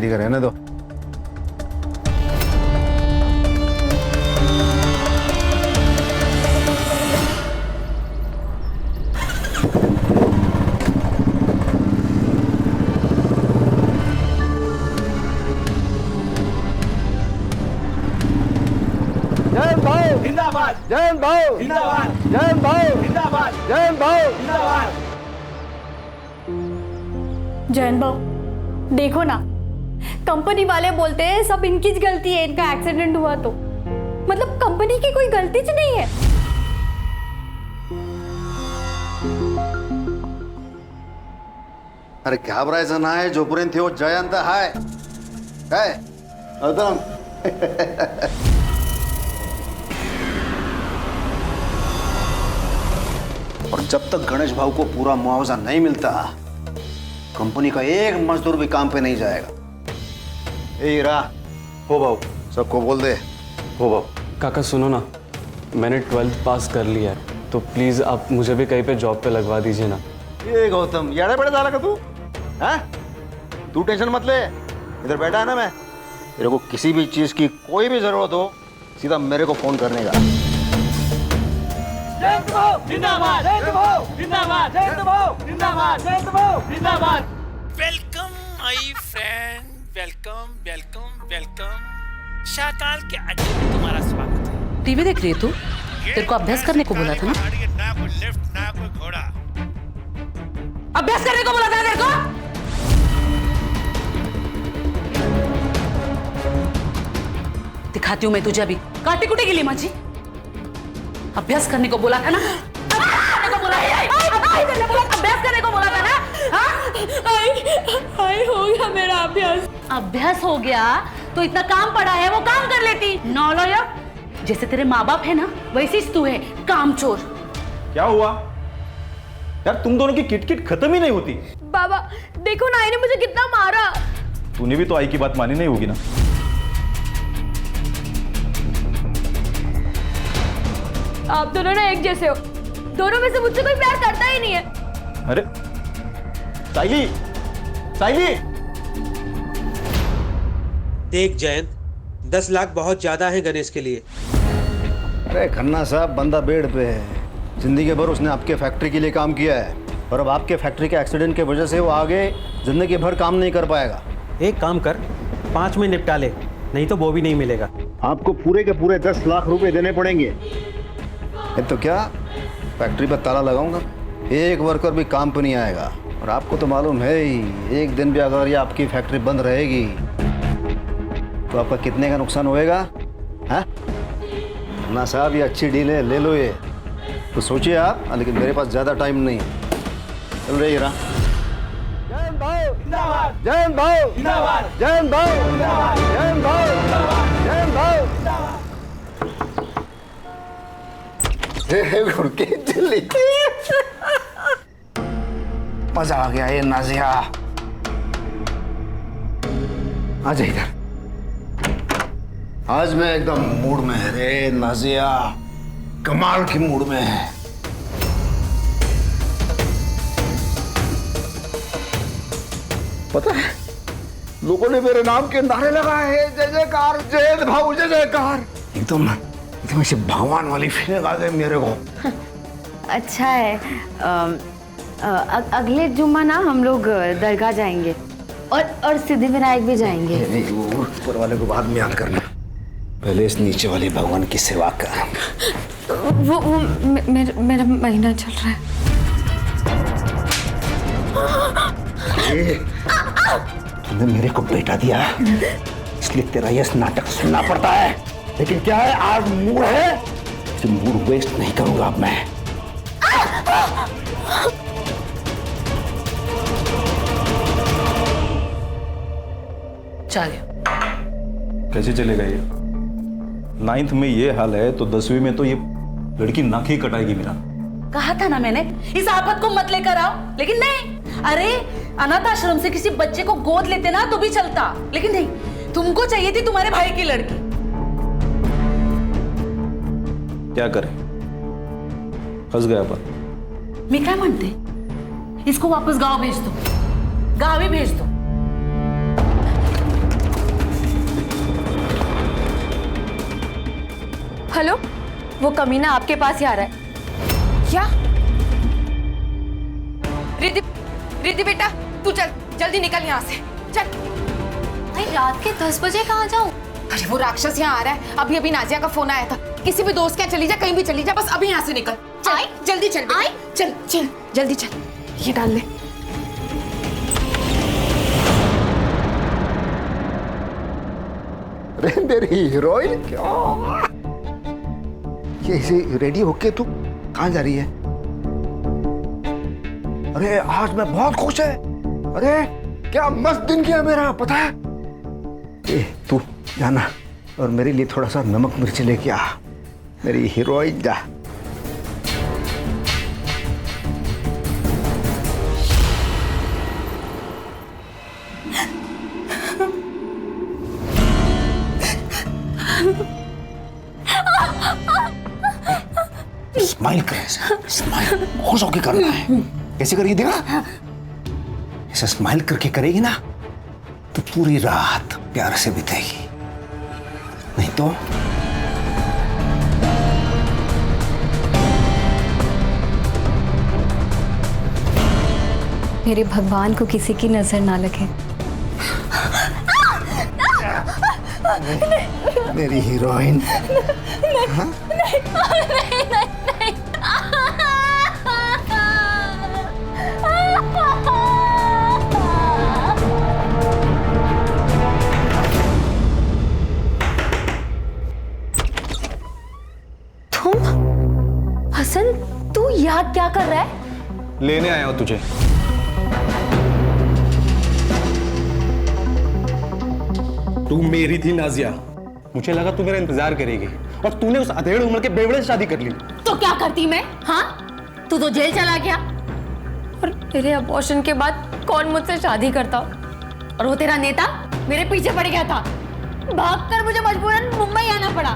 ठीक है रहने दो। जयंत भाऊ जिंदाबाद, जयंत भाऊ जिंदाबाद, जयंत भाऊ जिंदाबाद, जयंत भाऊ जिंदाबाद। जयंत भाऊ देखो ना, कंपनी वाले बोलते हैं सब इनकी गलती है, इनका एक्सीडेंट हुआ तो मतलब कंपनी की कोई गलती ज नहीं है। अरे घाबरायचं नाही, जोपर्यंत हो जयंत हाय काय गौतम। और जब तक गणेश भाऊ को पूरा मुआवजा नहीं मिलता कंपनी का एक मजदूर भी काम पे नहीं जाएगा। ए हीरा, हो भाऊ। सबको बोल दे। हो भाऊ। काका सुनो ना, मैंने 12th पास कर लिया है, तो प्लीज आप मुझे भी कहीं पे जॉब पे लगवा दीजिए ना। ये गौतम यार बड़े झाला का तू? हैं? तू टेंशन मत ले, इधर बैठा है ना मैं। तेरे को किसी भी चीज की कोई भी जरूरत हो सीधा मेरे को फोन करने का। जयंत भाऊ जिंदाबाद, जयंत भाऊ जिंदाबाद, जयंत भाऊ जिंदाबाद, जयंत भाऊ जिंदाबाद। Welcome my friend, welcome welcome welcome. Shakal के आज तुम्हारा स्वागत है। टीवी देख रही है तू? तेरे को अभ्यास करने को बोला था ना? ना कोई लिफ्ट ना कोई घोड़ा। अभ्यास करने को बोला था तेरे को? दिखाती हूँ मैं तुझे अभी। काटी कुटी गिली माझी। अभ्यास करने को बोला था ना? अभ्यास करने को बोला था ना? आई हो गया मेरा अभ्यास। अभ्यास हो गया तो इतना काम पड़ा है वो काम कर लेती। नौलया, जैसे तेरे माँ बाप है ना वैसी तू है, कामचोर। क्या हुआ यार, तुम दोनों की किटकिट खत्म ही नहीं होती। बाबा देखो ना, आईने मुझे कितना मारा। तूने भी तो आई की बात मानी नहीं होगी ना? आप दोनों ना एक जैसे हो, दोनों में से मुझसे कोई प्यार करता ही नहीं है। अरे साइली, साइली। देख जयंत, 10 लाख बहुत ज्यादा है गणेश के लिए। अरे खन्ना साहब बंदा बेड पे है, जिंदगी भर उसने आपके फैक्ट्री के लिए काम किया है और अब आपके फैक्ट्री के एक्सीडेंट की वजह से वो आगे जिंदगी भर काम नहीं कर पाएगा। एक काम कर, 5 में निपटा ले, नहीं तो वो भी नहीं मिलेगा। आपको पूरे के पूरे 10 लाख रुपए देने पड़ेंगे। तो क्या फैक्ट्री पर ताला लगाऊंगा, एक वर्कर भी काम पे नहीं आएगा। और आपको तो मालूम है ही, एक दिन भी अगर ये आपकी फैक्ट्री बंद रहेगी तो आपका कितने का नुकसान होएगा? हाँ ना साहब, ये अच्छी डील है, ले लो ये। तो सोचिए आप, लेकिन मेरे पास ज़्यादा टाइम नहीं है। चल रही है। जयंत भाऊ जिंदाबाद, जयंत भाऊ जिंदाबाद, जयंत भाऊ जिंदाबाद, जयंत भाऊ जयंत भाऊ। घुड़के चली मजा आ गया। ये नाजिया आ जा इधर। आज मैं एकदम मूड में है रे नाजिया, कमाल की मूड में है। पता है लोगों ने मेरे नाम के नारे लगाए हैं, जय जयकार जयंत भाऊ जय जयकार। एकदम ऐसे भगवान वाली फीलिंग आ गई मेरे को। अच्छा है। अगले जुम्मा ना हम लोग दरगाह जाएंगे और सिद्धिविनायक भी जाएंगे। नहीं, वो ऊपर वाले को बाद में याद करना, पहले इस नीचे वाले भगवान की सेवा कर। वो मेरा महीना चल रहा है। तूने मेरे को बेटा दिया इसलिए तेरा यह नाटक सुनना पड़ता है, लेकिन क्या है आज मूड है, तो मूड वेस्ट नहीं करूंगा अब मैं। चलिए। कैसे चलेगा ये? 9th में ये हाल है तो 10वीं में तो ये लड़की नाक ही कटाएगी मेरा। कहा था ना मैंने इस आफत को मत लेकर आओ, लेकिन नहीं। अरे अनाथ आश्रम से किसी बच्चे को गोद लेते ना तो भी चलता, लेकिन नहीं, तुमको चाहिए थी तुम्हारे भाई की लड़की। क्या करें, फंस गया पर। मैं क्या मानते, इसको वापस गांव भेज दो, गांव ही भेज दो। हेलो, वो कमीना आपके पास ही आ रहा है। क्या? रिद्धि, रिद्धि बेटा तू चल, जल्दी निकल यहाँ से, चल। भाई रात के 10 बजे कहाँ जाऊँ? अरे वो राक्षस यहाँ आ रहा है, अभी अभी नाजिया का फोन आया था। किसी भी दोस्त के यहाँ चली जा, कहीं भी चली जा, बस अभी यहाँ से निकल। चल, जल्दी चल बेटा, चल चल जल्दी चल, ये डाल ले। अरे मेरी हीरोइन, क्या ये इसे रेडी होके तू कहाँ जा रही है? अरे आज मैं बहुत खुश है। अरे क्या मस्त दिन किया मेरा, पता है? ए तू जाना और मेरे लिए थोड़ा सा नमक मिर्ची लेके आ, मेरी हीरोइन जा। स्माइल कर, स्माइल खुश होके करना है। कैसे करेगी देखा? ऐसे स्माइल करके करेगी ना तो पूरी रात प्यार से बीतेगी, नहीं तो मेरे भगवान को किसी की नजर ना लगे। मेरी हीरोइन। तुम हसन, तू यहाँ क्या कर रहा है? लेने आया हूँ तुझे। तू मेरी थी नाजिया, मुझे लगा तू मेरा इंतजार करेगी और तूने उस अधेड़ उम्र के बेवड़े से शादी कर ली। तो क्या करती मैं? हाँ, तू तो जेल चला गया और तेरे अबॉर्शन के बाद कौन मुझसे शादी करता? और वो तेरा नेता मेरे पीछे पड़ गया था, भागकर मुझे मजबूरन मुंबई आना पड़ा।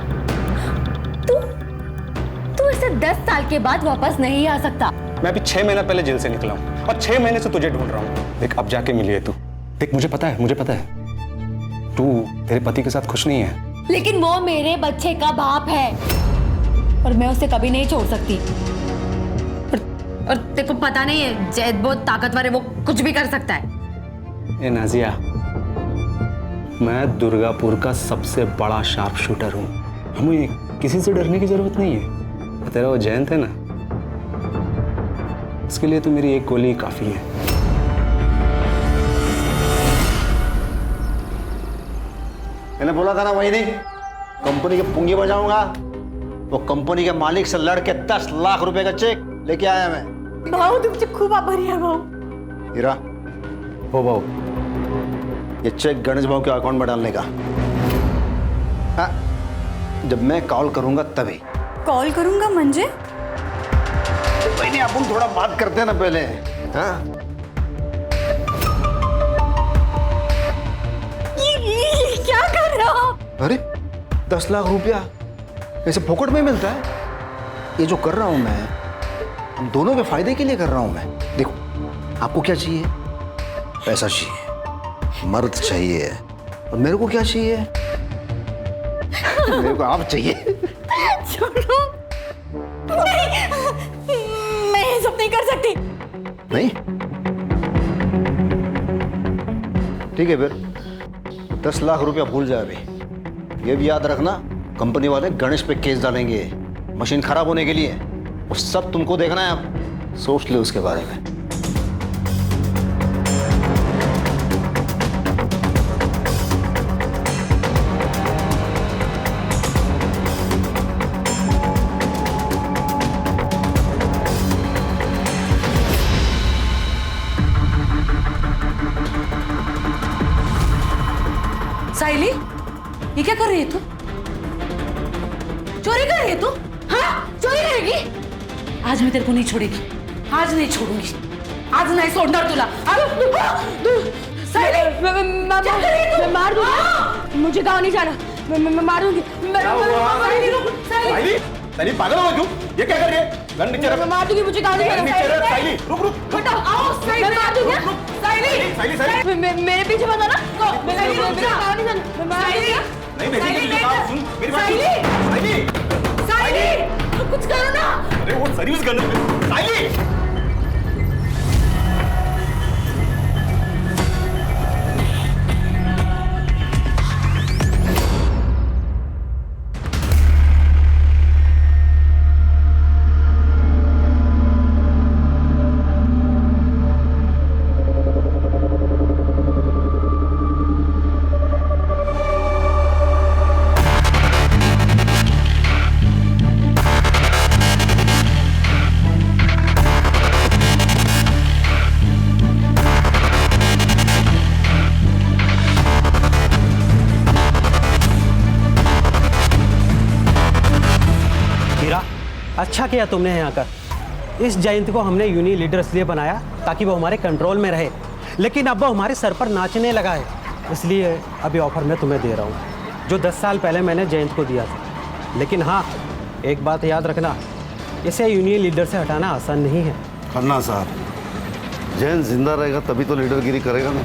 तू ऐसे 10 साल के बाद वापस नहीं आ सकता। मैं अभी 6 महीना पहले जेल से निकला हूँ और 6 महीने से तुझे ढूंढ रहा हूँ। देख अब जाके मिली है तू। देख मुझे पता है तू तेरे पति के साथ खुश नहीं है, लेकिन वो मेरे बच्चे का बाप है और मैं उसे कभी नहीं छोड़ सकती। और तेरे को पता नहीं है, जैद बहुत ताकतवर है, वो कुछ भी कर सकता है। ए नाजिया, मैं दुर्गापुर का सबसे बड़ा शार्प शूटर हूँ, हमें किसी से डरने की जरूरत नहीं है। तेरा वो जयंत है ना, उसके लिए तो मेरी एक गोली काफी है। मैंने बोला था ना वही नहीं, कंपनी के पुंगी बजाऊंगा। वो कंपनी के मालिक से लड़के 10 लाख रुपए का चेक लेके आया मैं। भाऊ तुमसे खूब आभारी है भाऊ। हीरा, हो भाऊ, ये चेक गणेश भाऊ के अकाउंट में डालने का। हाँ, जब मैं कॉल करूंगा तभी। कॉल करूंगा म्हणजे? वही नहीं, अपन थोड़ा बात करते हैं ना पहले। हाँ क्या कर रहे हो? अरे 10 लाख रुपया ऐसे फोकट में मिलता है? ये जो कर रहा हूं मैं, हम दोनों के फायदे के लिए कर रहा हूं मैं। देखो, आपको क्या चाहिए? पैसा चाहिए, मर्द चाहिए, और मेरे को क्या चाहिए? मेरे को आप चाहिए। छोड़ो, नहीं, मैं ये सब नहीं कर सकती। नहीं? ठीक है फिर 10 लाख रुपया भूल जाए। अभी ये भी याद रखना, कंपनी वाले गणेश पे केस डालेंगे मशीन खराब होने के लिए। वो सब तुमको देखना है, अब सोच ले उसके बारे में। साइली, ये क्या कर रही है तू? चोरी कर रही है तू? हाँ, चोरी करेगी? आज मैं तेरे को नहीं छोड़ेगी, आज नहीं छोड़ूंगी, आज नहीं छोड़ना तुला। साइली, मैं मार दूंगी, मुझे गाँव नहीं जाना, मैं मार दूंगी। साइली पागल हो तू? ये क्या कर रही है? गन नीचे रख। मैं मार दूंगी, मुझे गाँव नहीं जाना। साइली रुक रुक। हटाओ, आओ, मैं मार दूंगी। साइली, मेरे पीछे मत आना। साइली, मुझे गाँव नहीं जाना, मैं मार दूंगी। नहीं सुन मेरी बात। साइली साइली, कुछ करो ना। अरे वो सर्विस गन है। साइली अच्छा किया तुमने यहाँ कर। इस जयंत को हमने यूनियन लीडर इसलिए बनाया ताकि वो हमारे कंट्रोल में रहे, लेकिन अब वो हमारे सर पर नाचने लगा है। इसलिए अभी ऑफर मैं तुम्हें दे रहा हूँ जो 10 साल पहले मैंने जयंत को दिया था। लेकिन हाँ, एक बात याद रखना, इसे यूनियन लीडर से हटाना आसान नहीं है। खन्ना साहब, जयंत जिंदा रहेगा तभी तो लीडरगिरी करेगा ना।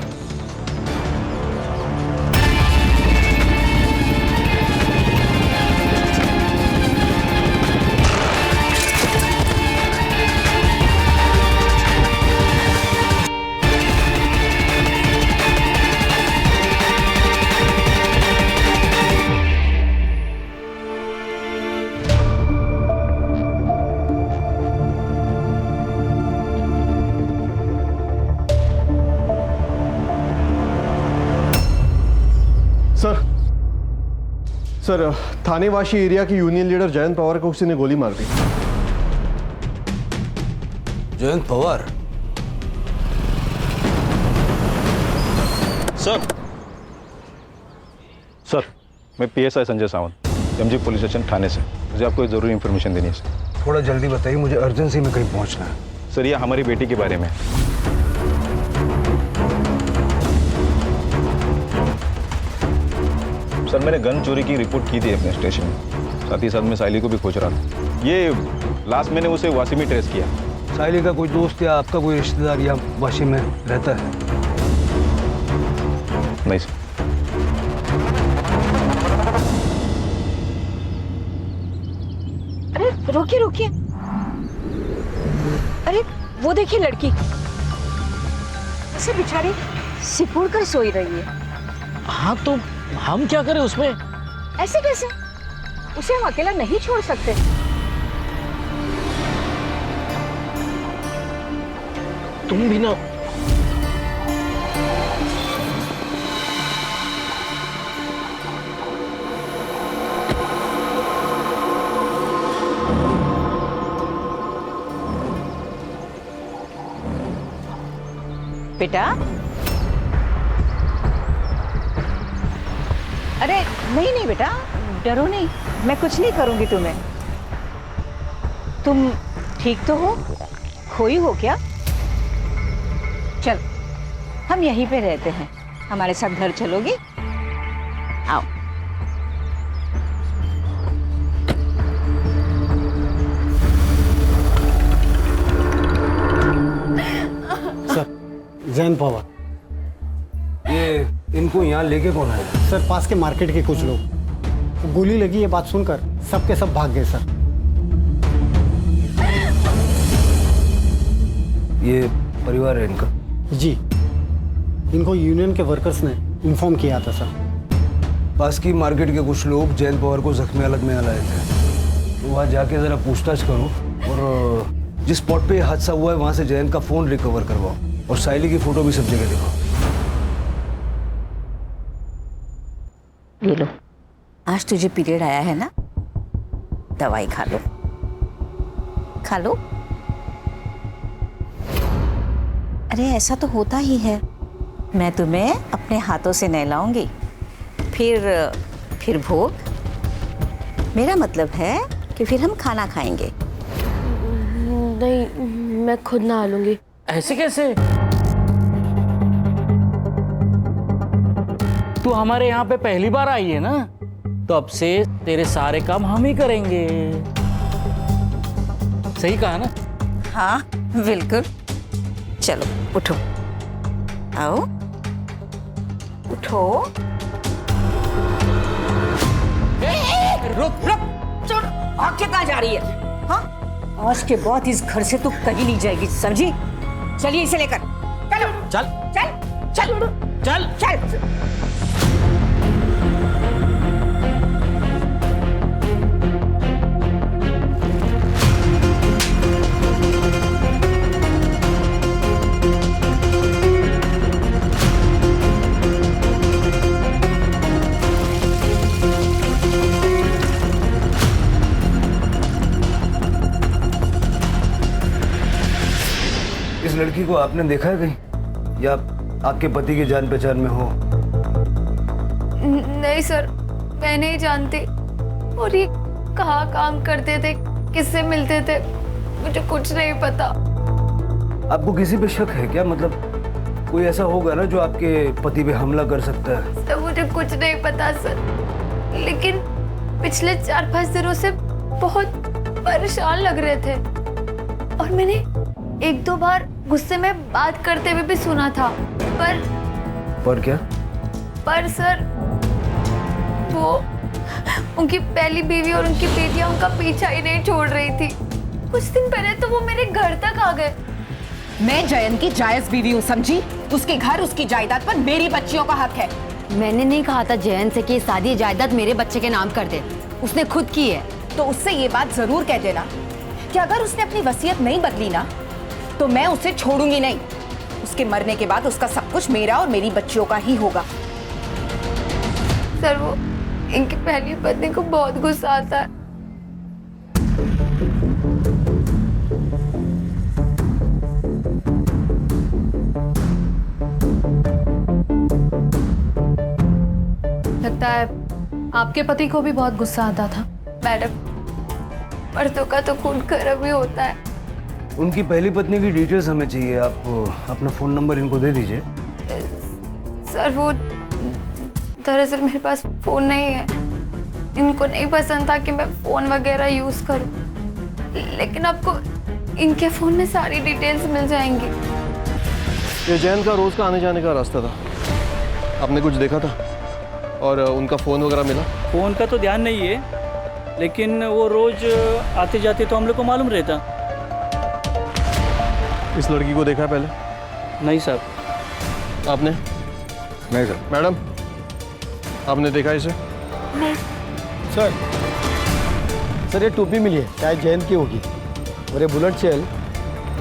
सर, थानेवासी एरिया के यूनियन लीडर जयंत पवार को किसी ने गोली मार दी। जयंत पवार? सर, मैं PSI Sanjay Sawant, MG police station थाने से। मुझे आपको एक जरूरी इन्फॉर्मेशन देनी है सर। थोड़ा जल्दी बताइए, मुझे अर्जेंसी में कहीं पहुंचना है। सर, ये हमारी बेटी के बारे में। सर, मैंने गन चोरी की रिपोर्ट की थी अपने स्टेशन में, साथ ही साथ मैं साइली को भी खोज रहा था। ये लास्ट मैंने उसे वासी में ट्रेस किया। साइली का कोई दोस्त या आपका कोई रिश्तेदार या वाशी में रहता है? नहीं सर। अरे रुकिए रुकिए, अरे वो देखिए लड़की, ऐसे बेचारी सिकुड़ कर सोई रही है। हाँ तो हम क्या करें उसमें? ऐसे कैसे? उसे हम अकेला नहीं छोड़ सकते। तुम भी ना। बेटा, अरे नहीं नहीं बेटा, डरो नहीं, मैं कुछ नहीं करूंगी तुम्हें। तुम ठीक तो हो? खोई हो क्या? चल, हम यहीं पे रहते हैं, हमारे साथ घर चलोगी? आओ। सर, जयंत पवार, ये इनको यहाँ लेके कौन आया? सर, पास के मार्केट के कुछ लोग, गोली लगी ये बात सुनकर सब के सब भाग गए सर। ये परिवार है इनका? जी, इनको यूनियन के वर्कर्स ने इन्फॉर्म किया था सर। पास की मार्केट के कुछ लोग जयंत पवार को जख्मी हालत में लाए थे, तो वहाँ जाके जरा पूछताछ करो और जिस स्पॉट पे हादसा हुआ है वहाँ से जयंत का फोन रिकवर करवाओ और साइली की फोटो भी सब जगह दिखाओ। ये लो, आज तुझे पीरियड आया है ना, दवाई खा लो, खा लो। अरे ऐसा तो होता ही है, मैं तुम्हें अपने हाथों से नहलाऊंगी, फिर भोग। मेरा मतलब है कि फिर हम खाना खाएंगे। नहीं, मैं खुद नहा लूंगी। ऐसे कैसे? तू हमारे यहाँ पे पहली बार आई है ना, तो अब से तेरे सारे काम हम ही करेंगे। सही कहा ना? हाँ बिल्कुल। चलो उठो, आओ उठो। रुक रुक, छोड़, भाग के कहाँ जा रही है? हाँ, आज के बाद इस घर से तू कहीं नहीं जाएगी, समझी? चलिए इसे लेकर चलो। चल चल चल चल चल। इस लड़की को आपने देखा है कहीं, या आपके पति की जान पहचान में हो? नहीं सर, मैं नहीं जानती। और ये कहाँ काम करते थे, किससे मिलते थे, मुझे कुछ नहीं पता। आपको किसी पे शक है क्या? मतलब कोई ऐसा होगा ना जो आपके पति पे हमला कर सकता है? सर मुझे कुछ नहीं पता सर, लेकिन पिछले 4-5 दिनों से बहुत परेशान लग रहे थे और मैंने 1-2 बार गुस्से में बात करते हुए भी सुना था। पर क्या? पर सर, वो उनकी पहली बीवी और उनकी बेटियां उनका पीछा ही नहीं छोड़ रही थी। कुछ दिन पहले तो वो मेरे घर तक आ गए। मैं जयंत की जायज बीवी हूँ, समझी? उसके घर, उसकी जायदाद पर मेरी बच्चियों का हक है। मैंने नहीं कहा था जयंत से कि शादी जायदाद मेरे बच्चे के नाम कर दे, उसने खुद की है। तो उससे ये बात जरूर कह देना कि अगर उसने अपनी वसीयत नहीं बदली ना, तो मैं उसे छोड़ूंगी नहीं। उसके मरने के बाद उसका सब कुछ मेरा और मेरी बच्चियों का ही होगा। सर वो इनकी पहली पत्नी को बहुत गुस्सा आता है। लगता है आपके पति को भी बहुत गुस्सा आता था। मैडम, मर्दों का तो खून गर्म ही होता है। उनकी पहली पत्नी की डिटेल्स हमें चाहिए। आप अपना फोन नंबर इनको दे दीजिए। सर वो दरअसल मेरे पास फोन नहीं है। इनको नहीं पसंद था कि मैं फोन वगैरह यूज करूं, लेकिन आपको इनके फोन में सारी डिटेल्स मिल जाएंगी। ये जैन का रोज का आने जाने का रास्ता था, आपने कुछ देखा था? और उनका फोन वगैरह मिला? फोन का तो ध्यान नहीं है, लेकिन वो रोज आते जाते तो हम लोग को मालूम रहता। इस लड़की को देखा है पहले? नहीं सर। आपने? नहीं सर। मैडम, आपने देखा इसे? नहीं सर ये टोपी मिली है, शायद जयंत की होगी। और ये बुलेट चेल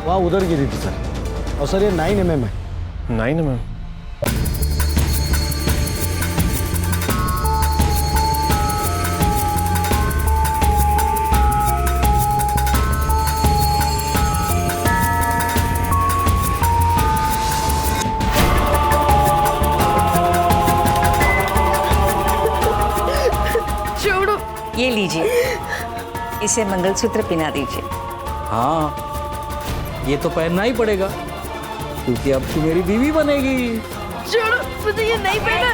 वहाँ उधर गिरी थी सर। और सर ये 9mm है। 9mm? ये लीजिए, इसे मंगलसूत्र पहना दीजिए। हाँ, ये तो पहनना ही पड़ेगा, क्योंकि अब तू मेरी बीवी बनेगी। छोड़ो, मुझे ये नहीं पहना।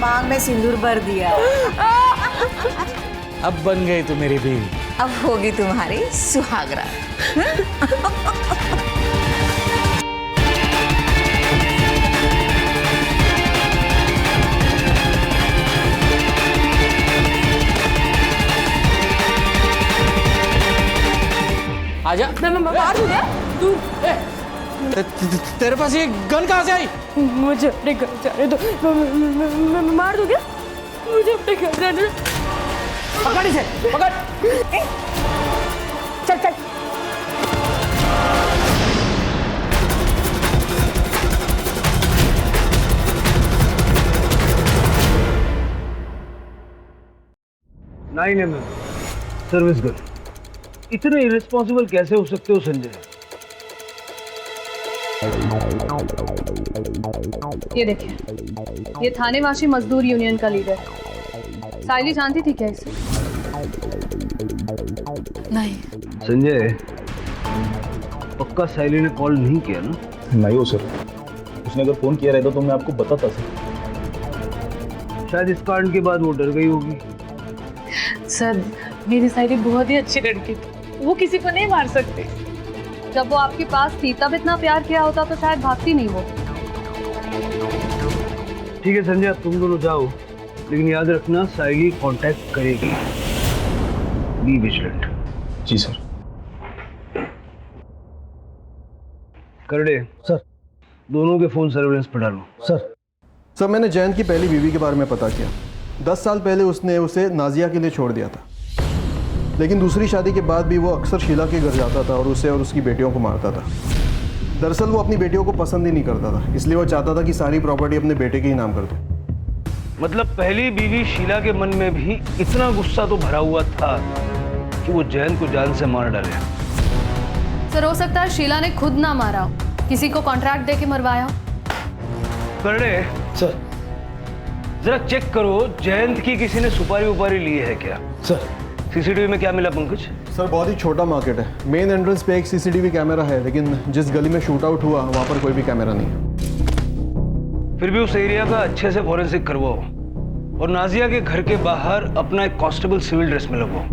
मांग में सिंदूर भर दिया। अब बन गई तू मेरी बीवी। अब होगी तुम्हारी सुहागरात। आजा। मैं मार दूँ क्या? तू तेरे पास ये गन कहाँ से आई? मुझे अपने घर जाने दो। मैं मार दूँ क्या? मुझे अपने घर जाने दो। पकड़ इसे, पकड़। चल चल। सर्विस गर्ल, इतने इरेस्पॉन्सिबल कैसे हो सकते हो संजय? ये देखिए, ये थानेवासी मजदूर यूनियन का लीडर है। साइली जानती थी क्या इसे? नहीं। संजय, पक्का साइली ने कॉल नहीं किया ना? नहीं हो सर, उसने अगर फोन किया रहता तो मैं आपको बताता सर। शायद इस कांड के बाद वो डर गई होगी। सर, मेरी साइली बहुत ही अच्छी लड़की थी, वो किसी को नहीं मार सकती। जब वो आपके पास थी तब इतना प्यार किया होता तो शायद भागती नहीं वो। ठीक है संजय, तुम दोनों जाओ, लेकिन याद रखना साइली कांटेक्ट करेगी। Be vigilant. जी सर। करड़े सर, दोनों के फोन सर्विलेंस पर डालो। सर मैंने जयंत की पहली बीवी के बारे में पता किया। 10 साल पहले उसने उसे नाजिया के लिए छोड़ दिया था, लेकिन दूसरी शादी के बाद भी वो अक्सर शीला के घर जाता था और उसे और उसकी बेटियों को मारता था। दरअसल वो अपनी बेटियों को पसंद ही नहीं करता था, इसलिए वो चाहता था कि सारी प्रॉपर्टी अपने बेटे के ही नाम कर दो। मतलब पहली बीवी शीला के मन में भी इतना गुस्सा तो भरा हुआ था कि वो जयंत को जान से मार डाले। सर, हो सकता है शीला ने खुद ना मारा हो, किसी को कॉन्ट्रैक्ट देके मरवाया हो। करड़े सर, जरा चेक करो जयंत की किसी ने सुपारी उपारी ली है क्या? सर, सीसीटीवी में क्या मिला पंकज? सर बहुत ही छोटा मार्केट है। मेन एंट्रेंस पे एक सीसीटीवी कैमरा है, लेकिन जिस गली में शूट आउट हुआ वहाँ पर कोई भी कैमरा नहीं है। फिर भी उस एरिया का अच्छे से फॉरेंसिक करवाओ और नाजिया के घर के बाहर अपना एक कांस्टेबल सिविल ड्रेस में लगवाओ।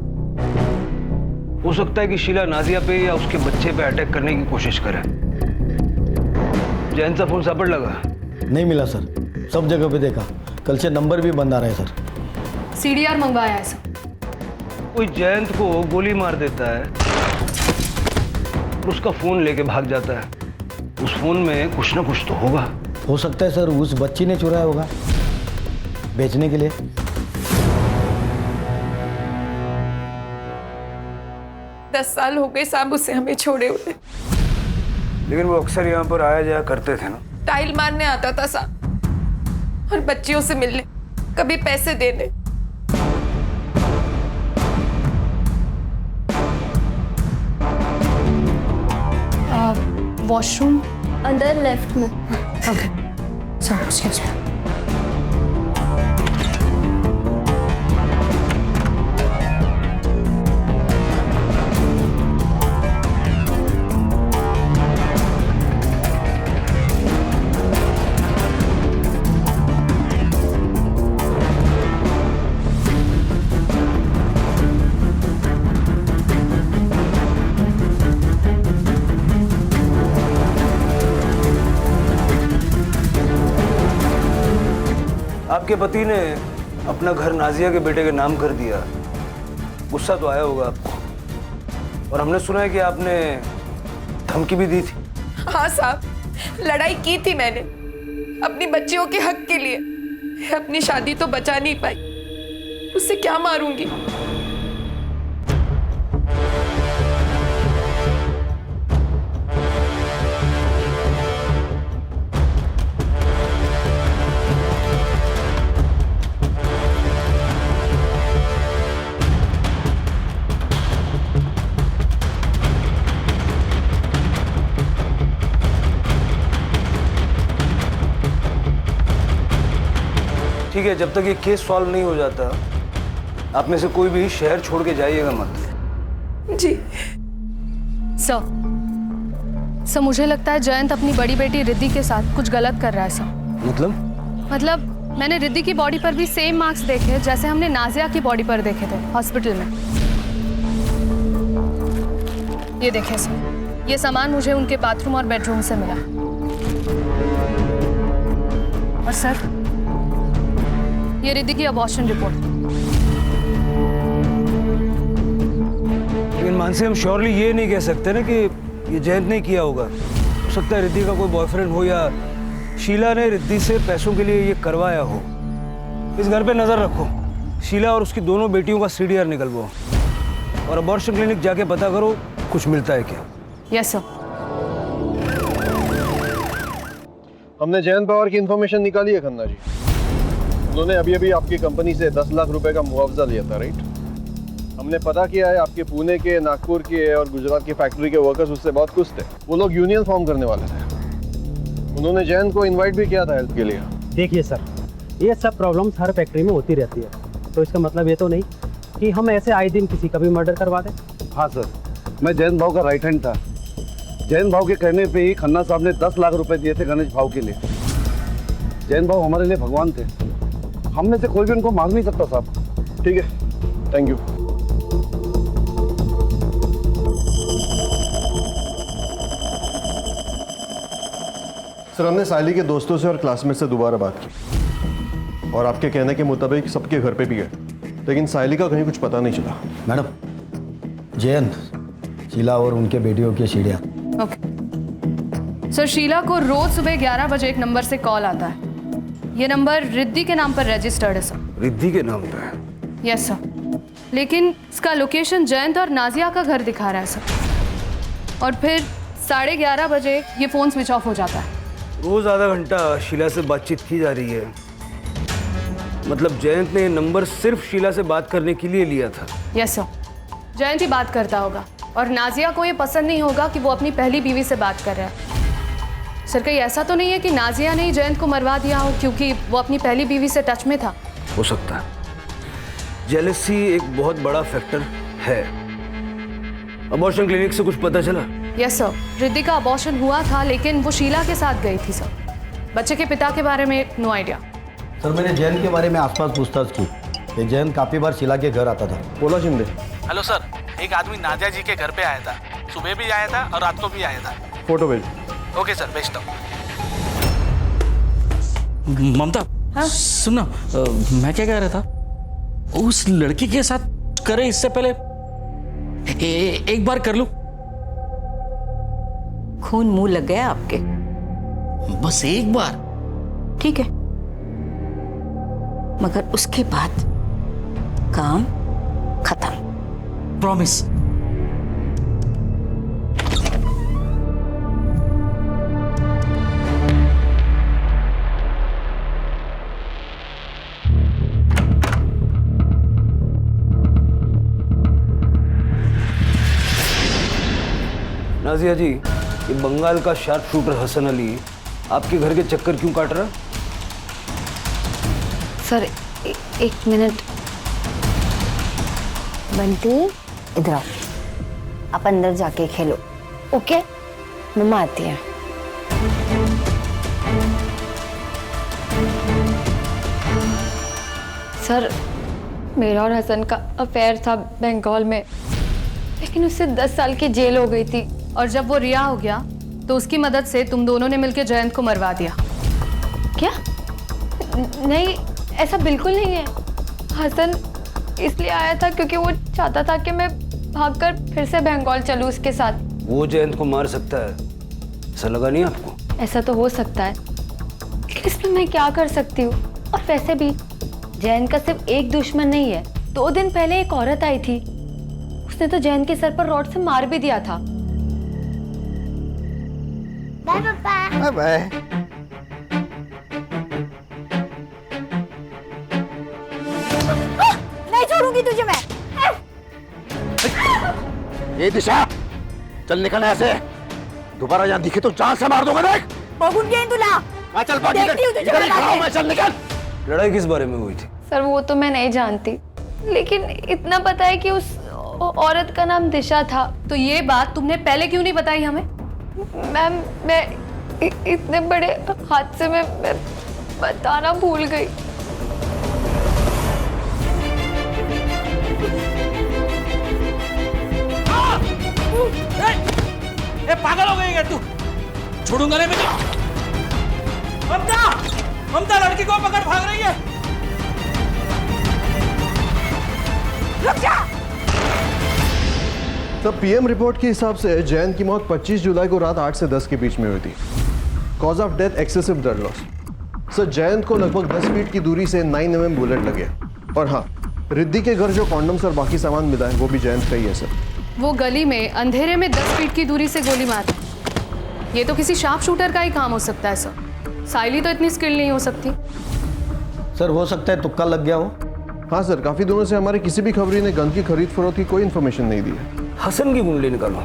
हो सकता है कि शीला नाजिया पे या उसके बच्चे पे अटैक करने की कोशिश करे। जयंत का फोन सापड़ लगा? नहीं मिला सर, सब जगह पे देखा, कल से नंबर भी बंद आ रहा है सर। सीडीआर मंगवाया है सर। कोई जयंत को गोली मार देता है और उसका फोन लेके भाग जाता है, उस फोन में कुछ ना कुछ तो होगा। हो सकता है सर उस बच्ची ने चुराया होगा बेचने के लिए। 10 साल हो गए साहब उसे हमें छोड़े हुए। लेकिन वो अक्सर यहाँ पर आया जाया करते थे ना। टाइल मारने आता था साहब और बच्चियों से मिलने, कभी पैसे देने। वॉशरूम अंदर लेफ्ट में। Okay, sorry, excuse me. आपके पति ने अपना घर नाजिया के बेटे के नाम कर दिया, गुस्सा तो आया होगा आपको। और हमने सुना है कि आपने धमकी भी दी थी। हाँ साहब, लड़ाई की थी मैंने अपनी बच्चियों के हक के लिए। अपनी शादी तो बचा नहीं पाई, उससे क्या मारूंगी। ठीक है, जब तक ये केस सॉल्व नहीं हो जाता आप में से कोई भी शहर छोड़ के जाइएगा मत। जी सर, मुझे लगता है जयंत अपनी बड़ी बेटी रिद्धि के साथ कुछ गलत कर रहा है सर। मतलब मैंने रिद्धि की बॉडी पर भी सेम मार्क्स देखे जैसे हमने नाजिया की बॉडी पर देखे थे हॉस्पिटल में। ये देखें सर, ये सामान मुझे उनके बाथरूम और बेडरूम से मिला। और सर, ये रिद्धि की अबॉर्शन रिपोर्ट। लेकिन मानसी, हम श्योरली ये नहीं कह सकते ना कि ये जयंत ने किया होगा। हो सकता है रिद्धि का कोई बॉयफ्रेंड हो या शीला ने रिद्धि से पैसों के लिए ये करवाया हो। इस घर पे नजर रखो, शीला और उसकी दोनों बेटियों का सीडीआर निकलवाओ और अबॉर्शन क्लिनिक जाके पता करो कुछ मिलता है क्या। Yes sir. हमने जयंत पवार की इंफॉर्मेशन निकाली है खन्ना जी। उन्होंने अभी अभी आपकी कंपनी से 10 लाख रुपए का मुआवजा लिया था, राइट? हमने पता किया है आपके पुणे के, नागपुर के और गुजरात की फैक्ट्री के वर्कर्स उससे बहुत खुश थे। वो लोग यूनियन फॉर्म करने वाले थे। उन्होंने जैन को इनवाइट भी किया था हेल्प के लिए। देखिए सर, ये सब प्रॉब्लम्स हर फैक्ट्री में होती रहती है, तो इसका मतलब ये तो नहीं कि हम ऐसे आए दिन किसी का भी मर्डर करवा दें। हाँ सर, मैं जैन भाव का राइट हैंड था। जैन भाव के कहने पे ही खन्ना साहब ने 10 लाख रुपए दिए थे गणेश भाव के लिए। जैन भाव हमारे लिए भगवान थे, हम में से कोई भी उनको मांग नहीं सकता साहब। ठीक है, थैंक यू। सर, हमने साइली के दोस्तों से और क्लासमेट से दोबारा बात की और आपके कहने के मुताबिक सबके घर पे भी गए, लेकिन साइली का कहीं कुछ पता नहीं चला। मैडम, जयंत, शीला और उनके बेटियों की सीढ़ियाँ। ओके सर, शीला को रोज सुबह 11 बजे एक नंबर से कॉल आता है। ये नंबर रिद्धि के नाम पर रजिस्टर्ड है सर। रिद्धि के नाम पे? यस सर, लेकिन इसका लोकेशन जयंत और नाजिया का घर दिखा रहा है सर। और फिर 11:30 बजे ये फ़ोन स्विच ऑफ हो जाता है। रोज आधा घंटा शीला से बातचीत की जा रही है। मतलब जयंत ने ये नंबर सिर्फ शीला से बात करने के लिए लिया था। यस सर, जयंत ही बात करता होगा और नाजिया को ये पसंद नहीं होगा कि वो अपनी पहली बीवी से बात कर रहा है। सर, कहीं ऐसा तो नहीं है कि नाजिया ने ही जयंत को मरवा दिया हो क्योंकि वो अपनी पहली बीवी से टच में था? हो सकता है। जेलसी एक बहुत बड़ा फैक्टर है। अबॉर्शन क्लिनिक से कुछ पता चला? यस सर, रिद्धि का अबॉर्शन हुआ था लेकिन वो शीला के साथ गई थी सर। बच्चे के पिता के बारे में नो आइडिया। सर, मैंने जैन के बारे में आसपास पूछताछ की कि जैन काफ़ी बार शीला के घर आता था। बोला शिंदे। हेलो सर, एक आदमी नादिया जी के घर पे आया था। सुबह भी आया था और रात को भी आया था। फोटो भेज। ओके सर, भेजता हूँ। ममता, हाँ? सुनो, मैं क्या कह रहा था, उस लड़की के साथ करे इससे पहले एक बार कर लूं। खून मुंह लग गया आपके? बस एक बार? ठीक है, मगर उसके बाद काम खत्म। प्रॉमिस। नाजिया जी, ये बंगाल का शार्प शूटर हसन अली आपके घर के चक्कर क्यों काट रहा? सर, एक मिनट। बंटी, इधर आओ, आप अंदर जाके खेलो। ओके, मम्मा आती है। सर, मेरा और हसन का अफेयर था बंगाल में, लेकिन उससे 10 साल की जेल हो गई थी। और जब वो रिहा हो गया तो उसकी मदद से तुम दोनों ने मिलकर जयंत को मरवा दिया। क्या? नहीं, ऐसा बिल्कुल नहीं है। हसन इसलिए आया था क्योंकि वो चाहता था कि मैं भागकर फिर से बंगाल चलूं उसके साथ। वो जयंत को मार सकता है, ऐसा लगा नहीं आपको? ऐसा तो हो सकता है, लेकिन इसमें मैं क्या कर सकती हूँ? और वैसे भी जयंत का सिर्फ एक दुश्मन नहीं है। 2 दिन पहले एक औरत आई थी, उसने तो जयंत के सर पर रॉड से मार भी दिया था। बाय पापा। बाय। नहीं छोड़ूंगी तुझे मैं। ये दिशा, चल निकल ऐसे। दोबारा यहाँ दिखे तो जान से मार दूंगा। देख बगुन के तुला। चल भाग, इधर ही खड़ा हूं मैं, चल निकल। लड़ाई किस बारे में हुई थी? सर, वो तो मैं नहीं जानती, लेकिन इतना पता है कि उस औरत का नाम दिशा था। तो ये बात तुमने पहले क्यों नहीं बताई हमें? मैम, मैं इतने बड़े हादसे में मैं बताना भूल गई। ए, पागल हो गई है तू? छोड़ूंगा नहीं मैं। ममता, ममता लड़की को पकड़, भाग रही है। रुक जा। तो पीएम रिपोर्ट के हिसाब से जयंत की मौत 25 जुलाई को रात 8 से 10 के बीच में हुई थी। Cause of death excessive blood loss. Sir, Jayant को लगभग 10 फीट की दूरी से 9 mm बुलेट लगे। और हाँ, रिद्धि के घर जो कॉन्डम्स और बाकी सामान मिला है वो भी जयंत का ही है सर। वो गली में अंधेरे में 10 फीट की दूरी से गोली मार, ये तो किसी शार्प शूटर का ही काम हो सकता है सर। साइली तो इतनी स्किल नहीं हो सकती। सर, हो सकता है तुक्का लग गया हो। हाँ सर, काफी दिनों से हमारे किसी भी खबरी ने गन की खरीद फरोख्त की कोई इन्फॉर्मेशन नहीं दी है। हसन की कुंडली निकालो,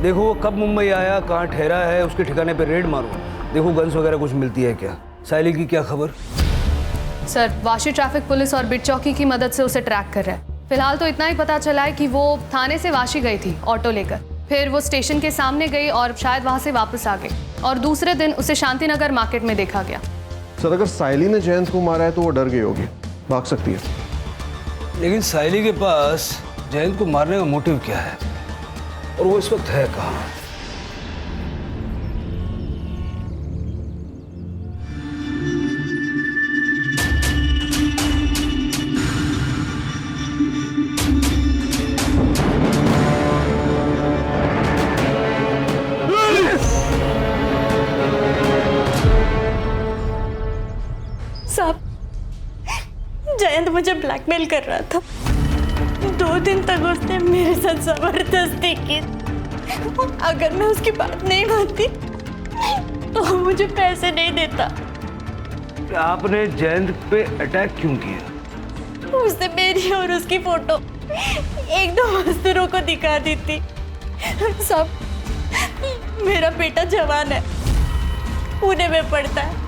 देखो वो कब मुंबई आया, कहाँ ठहरा है, उसके ठिकाने पे रेड मारो। देखो गन्स वगैरह कुछ मिलती है क्या? साइली की क्या खबर? सर वाशी ट्रैफिक पुलिस और बिट चौकी की मदद से उसे ट्रैक कर रहा है। फिलहाल तो इतना ही पता चला है कि वो थाने से वाशी गई थी ऑटो लेकर, फिर वो स्टेशन के सामने गई और शायद वहां से वापस आ गई, और दूसरे दिन उसे शांतिनगर मार्केट में देखा गया। सर अगर साइली ने जयंत को मारा है तो वो डर गई होगी, भाग सकती है। लेकिन साइली के पास जयंत को मारने का मोटिव क्या है और वो इस वक्त है कहाँ? साहब, जयंत मुझे ब्लैकमेल कर रहा था। 2 दिन तक उसने मेरे साथ जबरदस्ती की। अगर मैं उसकी बात नहीं मानती तो वो मुझे पैसे नहीं देता। आपने जयंत पे अटैक क्यों किया? उसने मेरी और उसकी फोटो 1-2 मजदूरों को दिखा दी थी। साहब, मेरा बेटा जवान है, पुणे में पढ़ता है।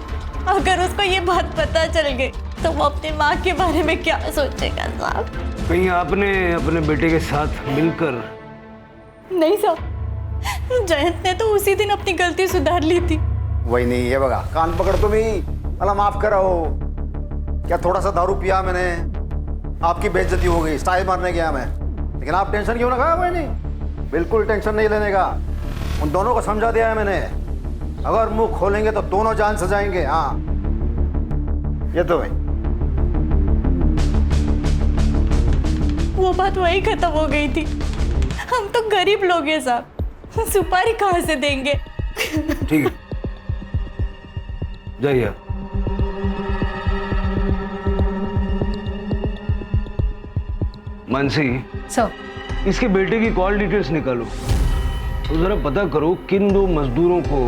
अगर उसको ये बात पता चल गई तो वो अपनी माँ के बारे में क्या सोचेगा साहब? कहीं आपने अपने बेटे के साथ मिलकर? नहीं साहब, जयंत ने तो उसी दिन अपनी गलती सुधार ली थी। वही नहीं है बगा, कान पकड़ तुम ही। अल्लाह माफ करो, क्या थोड़ा सा दारू पिया मैंने, आपकी बेइज्जती हो गई, स्टाइल मारने गया मैं। लेकिन आप टेंशन क्यों लगा? वही नहीं, बिल्कुल टेंशन नहीं लेने का। उन दोनों को समझा दिया है मैंने, अगर मुंह खोलेंगे तो दोनों जान से जाएंगे। हाँ ये तो भाई, वो बात वही खत्म हो गई थी। हम तो गरीब लोग हैं साहब, सुपारी कहाँ से देंगे? ठीक है, जाइए। मानसी सर, इसके बेटे की कॉल डिटेल्स निकालो तो जरा पता करो किन 2 मजदूरों को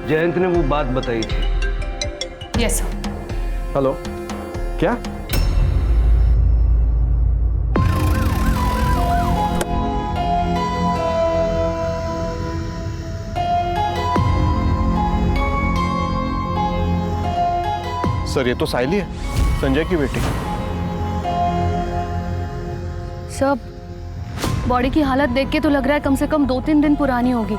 जयंत ने वो बात बताई थी। Yes sir. हेलो, क्या? सर ये तो साइली है, संजय की बेटी। सर बॉडी की हालत देख के तो लग रहा है कम से कम 2-3 दिन पुरानी होगी।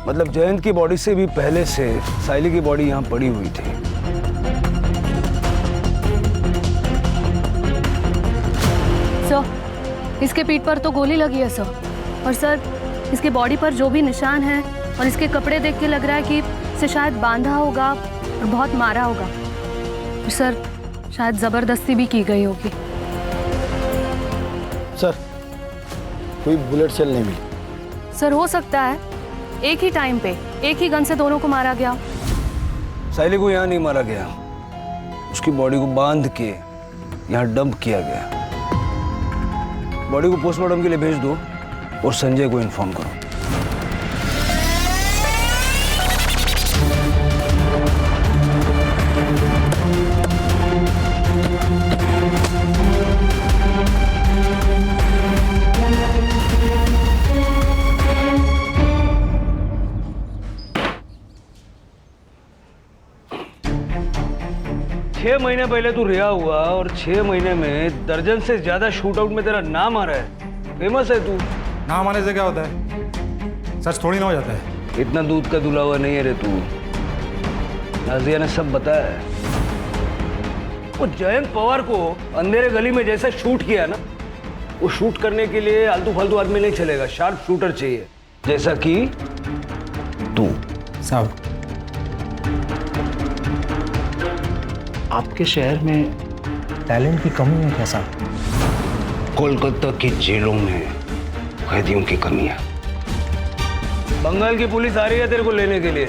मतलब जयंत की बॉडी से भी पहले से साइली की बॉडी यहाँ पड़ी हुई थी। सर इसके पीठ पर तो गोली लगी है सर, और सर इसके बॉडी पर जो भी निशान है और इसके कपड़े देख के लग रहा है कि इसे शायद बांधा होगा और बहुत मारा होगा, और सर शायद जबरदस्ती भी की गई होगी। सर कोई बुलेट सेल नहीं मिली। सर हो सकता है एक ही टाइम पे एक ही गन से दोनों को मारा गया। साइली को यहाँ नहीं मारा गया, उसकी बॉडी को बांध के यहाँ डंप किया गया। बॉडी को पोस्टमार्टम के लिए भेज दो और संजय को इन्फॉर्म करो। छह महीने पहले तू रिहा हुआ और 6 महीने में दर्जन से ज्यादा शूट आउट में तेरा नाम आ रहा है। फेमस है तू। नाम आने से क्या होता है? सच थोड़ी ना हो जाता है। इतना दूध का दुला हुआ नहीं है रे तू। नाजिया ने सब बताया है। वो जयंत पवार को अंधेरे गली में जैसा शूट किया ना, वो शूट करने के लिए आलतू फालतू आदमी नहीं चलेगा, शार्प शूटर चाहिए, जैसा कि तू। साहब आपके शहर में टैलेंट की कमी है क्या साहब? कोलकाता की जेलों में कैदियों की कमी है। बंगाल की पुलिस आ रही है तेरे को लेने के लिए।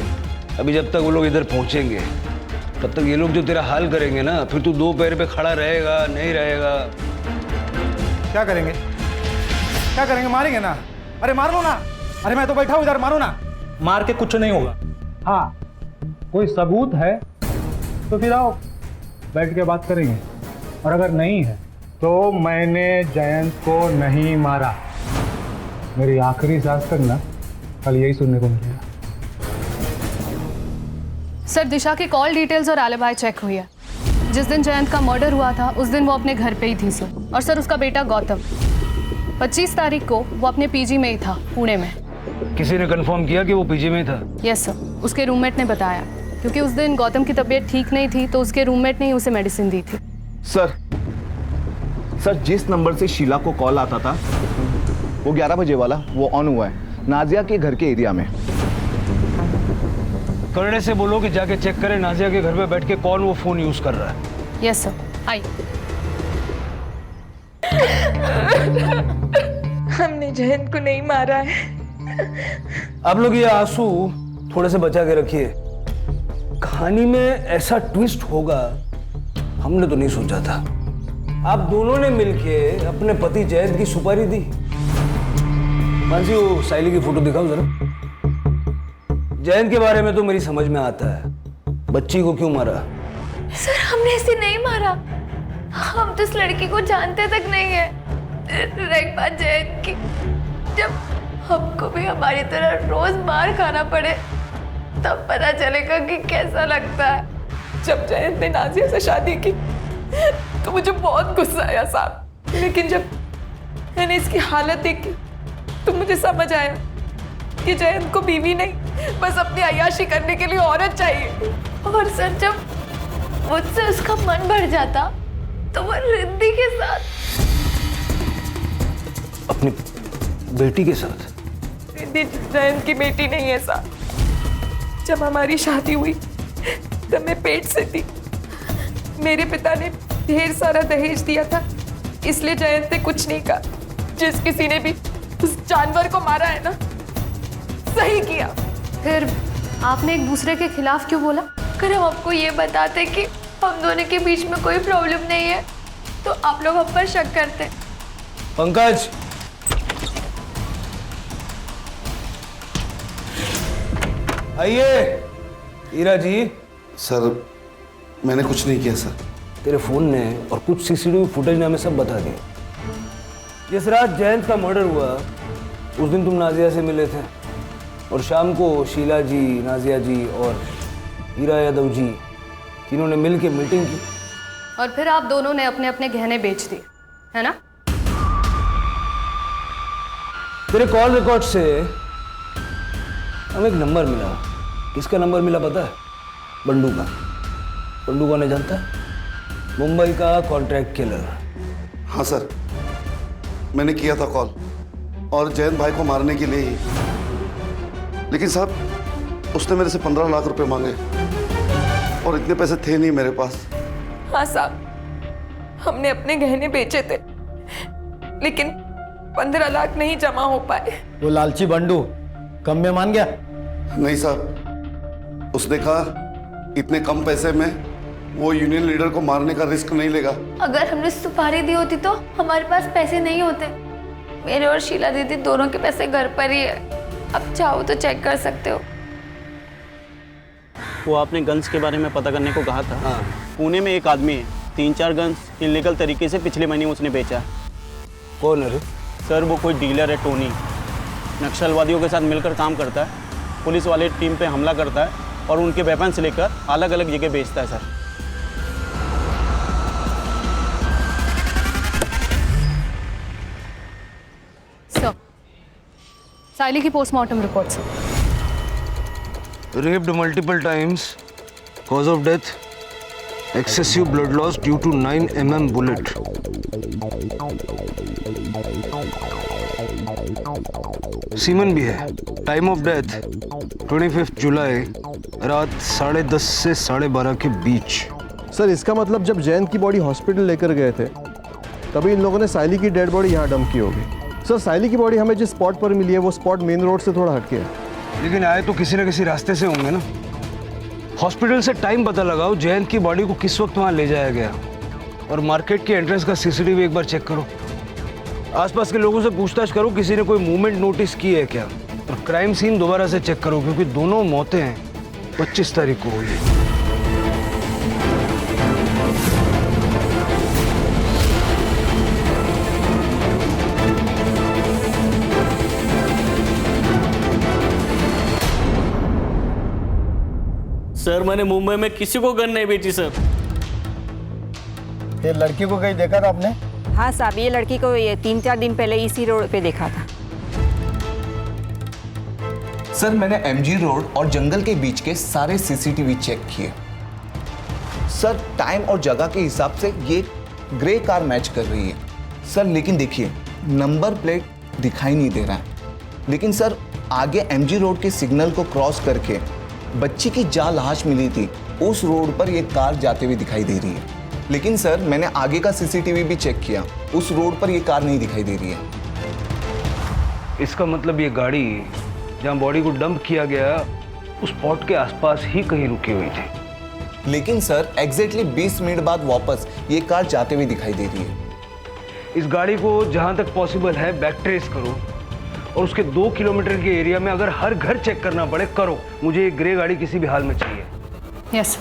अभी जब तक वो लोग इधर पहुंचेंगे तब तक ये लोग जो तेरा हाल करेंगे ना, फिर तू 2 पैर पे खड़ा रहेगा नहीं रहेगा। क्या करेंगे? क्या करेंगे? मारेंगे ना। अरे मार लो ना। अरे मैं तो बैठा हूं इधर, मारो ना। मार के कुछ नहीं होगा। हाँ कोई सबूत है तो फिर आओ बैठ के बात करेंगे, और अगर नहीं है तो मैंने जयंत को नहीं मारा। मेरी आखिरी सांस तक ना कल यही सुनने को मिलेगा। सर दिशा की कॉल डिटेल्स और एलिबाई चेक हुई है। जिस दिन जयंत का मर्डर हुआ था उस दिन वो अपने घर पे ही थी सर। और सर उसका बेटा गौतम 25 तारीख को वो अपने पीजी में ही था, पुणे में। किसी ने कंफर्म किया कि वो पीजी में ही था? यस सर, उसके रूममेट ने बताया, क्योंकि उस दिन गौतम की तबीयत ठीक नहीं थी तो उसके रूममेट ने ही उसे मेडिसिन दी थी। सर जिस नंबर से शीला को कॉल आता था वो 11 बजे वाला वो ऑन हुआ है नाजिया के घर के एरिया में। करने से बोलो कि जाके चेक करें नाजिया के घर पे बैठ के कौन वो फोन यूज कर रहा है। यस सर, आई। हमने जयंत को नहीं मारा है। आप लोग ये आंसू थोड़े से बचा के रखिए। कहानी में ऐसा ट्विस्ट होगा हमने तो नहीं सोचा था। आप दोनों ने मिलके अपने पति जयंत की सुपारी दी। मानसी वो साइली की फोटो दिखाओ जरा। जयंत के बारे में तो मेरी समझ में आता है, बच्ची को क्यों मारा? सर हमने इसे नहीं मारा, हम तो इस लड़की को जानते तक नहीं है। एक बात जयंत की, जब हमको भी हमारी तरह रोज मार खाना पड़े तब पता चलेगा कि कैसा लगता है। जब जयंत ने नाजिया से शादी की तो मुझे बहुत गुस्सा आया साहब, लेकिन जब मैंने इसकी हालत देखी तो मुझे समझ आया कि जयंत को बीवी नहीं बस अपनी अय्याशी करने के लिए औरत चाहिए। और सर जब मुझसे उसका मन भर जाता तो वो रिद्धि के साथ, अपनी बेटी के साथ? रिद्धि जयंत की बेटी नहीं है साहब। जब हमारी शादी हुई तब मैं पेट से थी। मेरे पिता ने ढेर सारा दहेज दिया था, इसलिए जयंत ने कुछ नहीं कहा। जिस किसी ने भी उस जानवर को मारा है ना, सही किया। फिर आपने एक दूसरे के खिलाफ क्यों बोला? अगर हम आपको ये बताते कि हम दोनों के बीच में कोई प्रॉब्लम नहीं है तो आप लोग हम पर शक करते। पंकज, आइए। ईरा जी। सर मैंने कुछ नहीं किया सर। तेरे फोन ने और कुछ सीसीटीवी फुटेज ने हमें सब बता दिया। जिस रात जयंत का मर्डर हुआ उस दिन तुम नाजिया से मिले थे और शाम को शीला जी, नाजिया जी और हीरा यादव जी तीनों ने मिलकर मीटिंग की। और फिर आप दोनों ने अपने अपने गहने बेच दिए, है ना? तेरे कॉल रिकॉर्ड से हमें एक नंबर मिला। किसका नंबर मिला पता है? बंडू का। बंडू को नहीं जानता? मुंबई का कॉन्ट्रैक्ट किलर। हाँ सर, मैंने किया था कॉल और जयंत भाई को मारने के लिए ही। लेकिन साहब उसने मेरे से 15 लाख रुपए मांगे और इतने पैसे थे नहीं मेरे पास। हाँ साहब, हमने अपने गहने बेचे थे लेकिन 15 लाख नहीं जमा हो पाए। वो लालची बंडू कम में मान गया? नहीं साहब, उसने कहा इतने कम पैसे में वो यूनियन लीडर को मारने का रिस्क नहीं लेगा। अगर हमने सुपारी दी होती तो हमारे पास पैसे नहीं होते। मेरे और शीला दीदी दोनों के पैसे घर पर ही है, अब चाहो तो चेक कर सकते हो। वो आपने गन्स के बारे में पता करने को कहा था। हाँ। पुणे में एक आदमी है, 3-4 गन्स इलीगल तरीके से पिछले महीने उसने बेचा। कौन है? सर वो कोई डीलर है, टोनी। नक्सलवादियों के साथ मिलकर काम करता है, पुलिस वाले टीम पे हमला करता है और उनके वेपन्स लेकर अलग अलग जगह बेचता है सर। सर, साइली की postmortem report sir. Raped multiple times. Cause of death: excessive blood loss due to 9 mm bullet. Semen भी है। टाइम ऑफ डेथ 25 जुलाई रात 10:30 से 12:30 के बीच। सर इसका मतलब जब जयंत की बॉडी हॉस्पिटल लेकर गए थे तभी इन लोगों ने साइली की डेड बॉडी यहाँ डंप की होगी। सर साइली की बॉडी हमें जिस स्पॉट पर मिली है वो स्पॉट मेन रोड से थोड़ा हटके है। लेकिन आए तो किसी न किसी रास्ते से होंगे ना। हॉस्पिटल से टाइम पता लगाओ, जयंत की बॉडी को किस वक्त वहाँ ले जाया गया, और मार्केट के एंट्रेंस का सीसीटीवी एक बार चेक करो। आसपास के लोगों से पूछताछ करो किसी ने कोई मूवमेंट नोटिस की है क्या, और क्राइम सीन दोबारा से चेक करो क्योंकि दोनों मौतें 25 तारीख को हुई है। सर मैंने मुंबई में किसी को गन नहीं बेची सर। ये लड़की को कहीं देखा था आपने? हाँ साहब, ये लड़की को ये 3-4 दिन पहले इसी रोड पे देखा था। सर मैंने एमजी रोड और जंगल के बीच के सारे सीसीटीवी चेक किए। सर टाइम और जगह के हिसाब से ये ग्रे कार मैच कर रही है सर, लेकिन देखिए नंबर प्लेट दिखाई नहीं दे रहा है। लेकिन सर आगे एमजी रोड के सिग्नल को क्रॉस करके बच्ची की जहाँ लाश मिली थी उस रोड पर ये कार जाते हुए दिखाई दे रही है। लेकिन सर मैंने आगे का सीसीटीवी भी चेक किया, उस रोड पर ये कार नहीं दिखाई दे रही है। इसका मतलब ये गाड़ी जहाँ बॉडी को डंप किया गया उस स्पॉट के आसपास ही कहीं रुकी हुई थी। लेकिन सर एग्जैक्टली 20 मिनट बाद वापस ये कार जाते हुए दिखाई दे रही है। इस गाड़ी को जहाँ तक पॉसिबल है बैक ट्रेस करो और उसके 2 किलोमीटर के एरिया में अगर हर घर चेक करना पड़े करो। मुझे ये ग्रे गाड़ी किसी भी हाल में चाहिए। यस